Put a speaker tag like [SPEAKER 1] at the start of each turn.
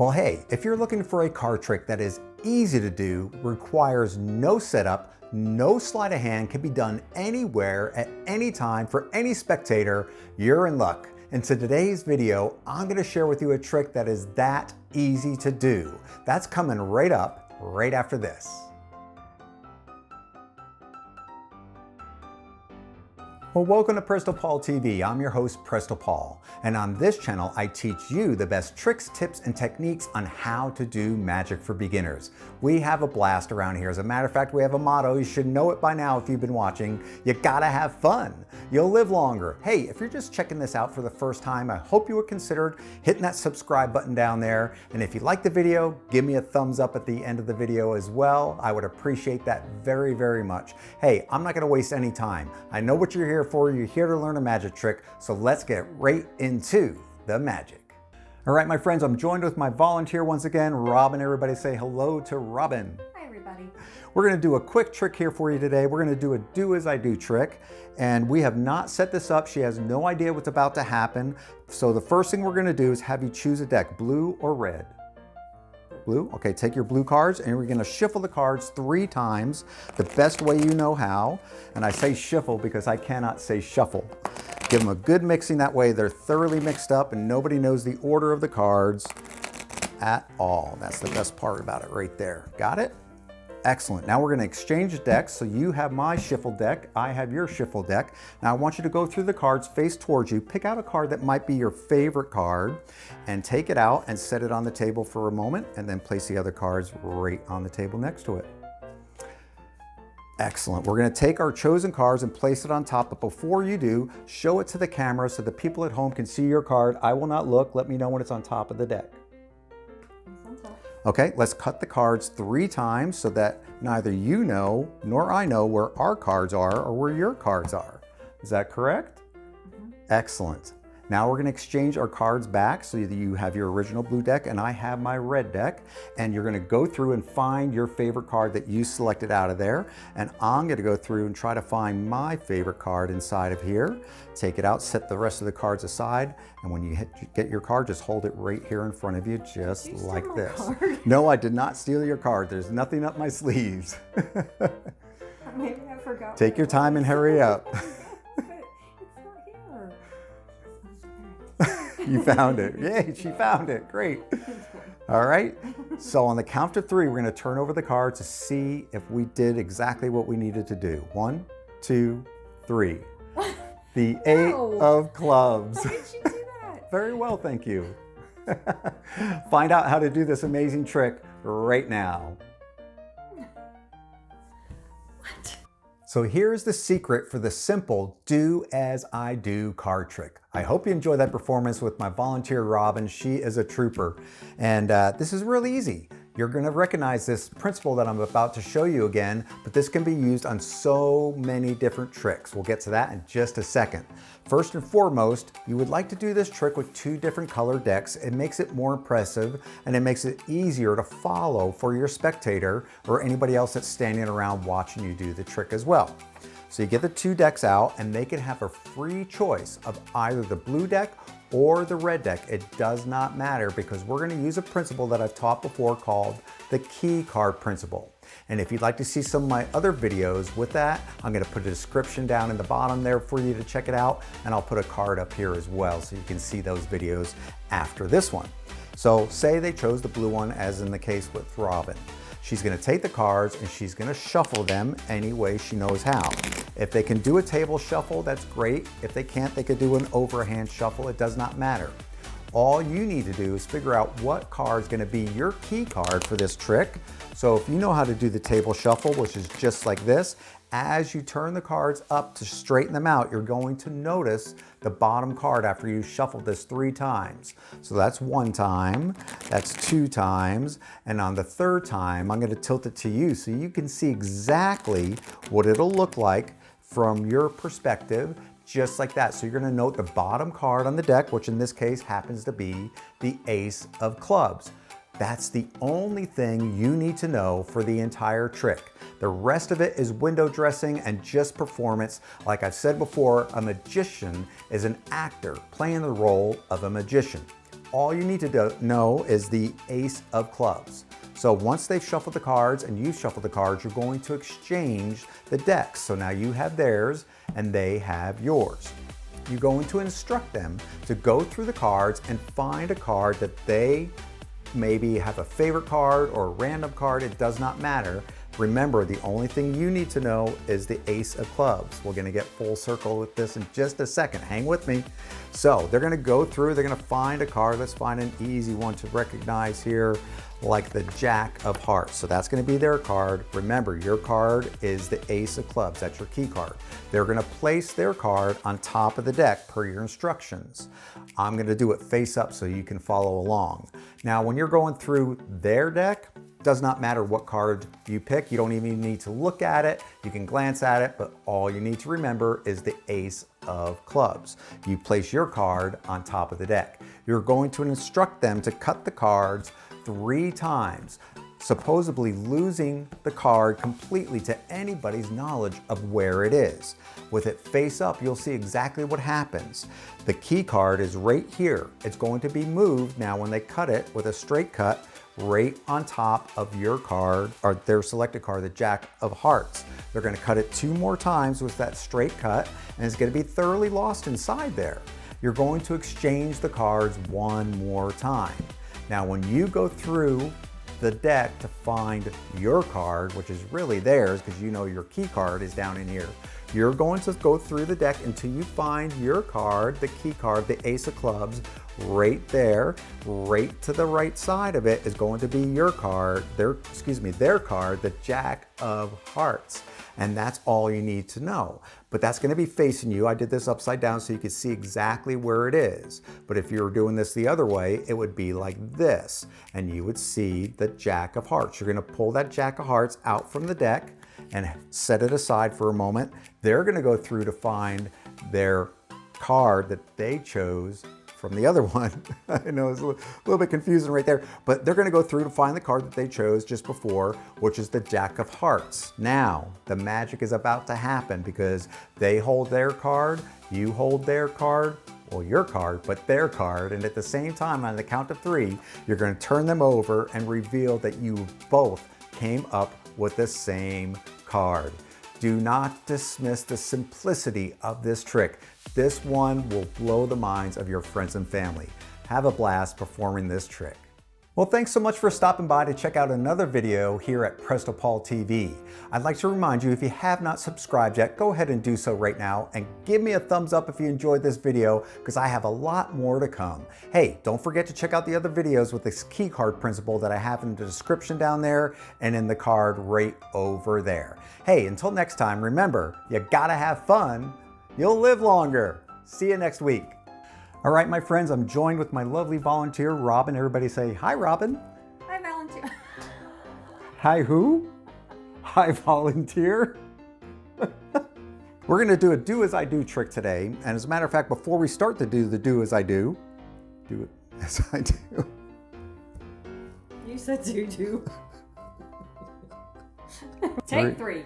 [SPEAKER 1] Well, hey, if you're looking for a card trick that is easy to do, requires no setup, no sleight of hand, can be done anywhere at any time for any spectator, you're in luck. In today's video, I'm going to share with you a trick that is that easy to do. That's coming right up, right after this. Well, welcome to Presto Paul TV. I'm your host, Presto Paul. And on this channel, I teach you the best tricks, tips, and techniques on how to do magic for beginners. We have a blast around here. As a matter of fact, we have a motto. You should know it by now if you've been watching. You gotta have fun. You'll live longer. Hey, if you're just checking this out for the first time, I hope you would consider hitting that subscribe button down there. And if you like the video, give me a thumbs up at the end of the video as well. I would appreciate that very, very much. Hey, I'm not gonna waste any time. I know what you're here for. You're here to learn a magic trick, so let's get right into the magic. All right, my friends, I'm joined with my volunteer once again, Robin. Everybody say hello to Robin.
[SPEAKER 2] Hi, everybody.
[SPEAKER 1] We're going to do a quick trick here for you today. We're going to do a do as I do trick, and we have not set this up. She has no idea what's about to happen. So the first thing we're going to do is have you choose a deck, blue or red. Blue. Okay, take your blue cards and we're going to shuffle the cards 3 times, the best way you know how. And I say shuffle because I cannot say shuffle. Give them a good mixing, that way they're thoroughly mixed up and nobody knows the order of the cards at all. That's the best part about it right there. Got it? Excellent. Now we're going to exchange decks. So you have my shuffle deck, I have your shuffle deck. Now I want you to go through the cards face towards you, pick out a card that might be your favorite card and take it out and set it on the table for a moment and then place the other cards right on the table next to it. Excellent. We're going to take our chosen cards and place it on top, but before you do, show it to the camera so the people at home can see your card. I will not look. Let me know when it's on top of the deck. Okay, let's cut the cards 3 times so that neither you know nor I know where our cards are or where your cards are. Is that correct? Mm-hmm. Excellent. Now we're going to exchange our cards back so that you have your original blue deck and I have my red deck, and you're going to go through and find your favorite card that you selected out of there, and I'm going to go through and try to find my favorite card inside of here. Take it out, set the rest of the cards aside, and when you get your card, just hold it right here in front of you, just like this. No, I did not steal your card. There's nothing up my sleeves.
[SPEAKER 2] Maybe I forgot.
[SPEAKER 1] Take your time and hurry up. You found it. Yay, she found it. Great. All right. So on the count of 3, we're going to turn over the cards to see if we did exactly what we needed to do. 1, 2, 3. The 8 of clubs.
[SPEAKER 2] How did you do that?
[SPEAKER 1] Very well, thank you. Find out how to do this amazing trick right now.
[SPEAKER 2] What?
[SPEAKER 1] So here's the secret for the simple do as I do card trick. I hope you enjoy that performance with my volunteer Robin. She is a trooper. And this is really easy. You're going to recognize this principle that I'm about to show you again, but this can be used on so many different tricks. We'll get to that in just a second. First and foremost, you would like to do this trick with 2 different colored decks. It makes it more impressive and it makes it easier to follow for your spectator or anybody else that's standing around watching you do the trick as well. So you get the 2 decks out and they can have a free choice of either the blue deck or the red deck. It does not matter because we're going to use a principle that I've taught before called the key card principle. And if you'd like to see some of my other videos with that, I'm going to put a description down in the bottom there for you to check it out. And I'll put a card up here as well so you can see those videos after this one. So say they chose the blue one, as in the case with Robin. She's going to take the cards and she's going to shuffle them any way she knows how. If they can do a table shuffle, that's great. If they can't, they could do an overhand shuffle. It does not matter. All you need to do is figure out what card is going to be your key card for this trick. So if you know how to do the table shuffle, which is just like this, as you turn the cards up to straighten them out, you're going to notice the bottom card after you shuffled this 3 times. So that's 1 time, that's 2 times, and on the 3rd time, I'm going to tilt it to you so you can see exactly what it'll look like from your perspective, just like that. So you're going to note the bottom card on the deck, which in this case happens to be the ace of clubs. That's the only thing you need to know for the entire trick. The rest of it is window dressing and just performance. Like I've said before, a magician is an actor playing the role of a magician. all you need to know is the ace of clubs. So once they've shuffled the cards and you've shuffled the cards, you're going to exchange the decks. So now you have theirs and they have yours. You're going to instruct them to go through the cards and find a card that they maybe have a favorite card or a random card. It does not matter. Remember, the only thing you need to know is the ace of clubs. We're gonna get full circle with this in just a second. Hang with me. So they're gonna go through, they're gonna find a card. Let's find an easy one to recognize here, like the Jack of Hearts. So that's gonna be their card. Remember, your card is the ace of clubs. That's your key card. They're gonna place their card on top of the deck per your instructions. I'm gonna do it face up so you can follow along. Now, when you're going through their deck, does not matter what card you pick. You don't even need to look at it. You can glance at it, but all you need to remember is the ace of clubs. You place your card on top of the deck. You're going to instruct them to cut the cards 3 times, supposedly losing the card completely to anybody's knowledge of where it is. With it face up, you'll see exactly what happens. The key card is right here. It's going to be moved now when they cut it with a straight cut right on top of your card or their selected card, the Jack of Hearts. They're going to cut it 2 more times with that straight cut and it's going to be thoroughly lost inside there. You're going to exchange the cards 1 more time. Now when you go through the deck to find your card, which is really theirs because you know your key card is down in here, you're going to go through the deck until you find your card, the key card, the ace of clubs, right there. Right to the right side of it is going to be your card, their card, the Jack of Hearts. And that's all you need to know. But that's going to be facing you. I did this upside down so you could see exactly where it is. But if you were doing this the other way, it would be like this. And you would see the Jack of Hearts. You're going to pull that Jack of Hearts out from the deck and set it aside for a moment. They're going to go through to find their card that they chose from the other one. I know it's a little bit confusing right there, but they're gonna go through to find the card that they chose just before, which is the Jack of Hearts. Now, the magic is about to happen because they hold their card, you hold their card, well, your card, but their card, and at the same time, on the count of 3, you're gonna turn them over and reveal that you both came up with the same card. Do not dismiss the simplicity of this trick. This one will blow the minds of your friends and family. Have a blast performing this trick. Well, thanks so much for stopping by to check out another video here at Presto TV. I'd like to remind you, if you have not subscribed yet, go ahead and do so right now and give me a thumbs up if you enjoyed this video because I have a lot more to come. Hey, don't forget to check out the other videos with this key card principle that I have in the description down there and in the card right over there. Hey, until next time, remember, you gotta have fun. You'll live longer. See you next week. All right, my friends, I'm joined with my lovely volunteer, Robin. Everybody say, hi, Robin.
[SPEAKER 2] Hi, volunteer.
[SPEAKER 1] Hi, who? Hi, volunteer. We're gonna do a do as I do trick today. And as a matter of fact, before we start to do the do as I do it as I do.
[SPEAKER 2] You said do. Take 3.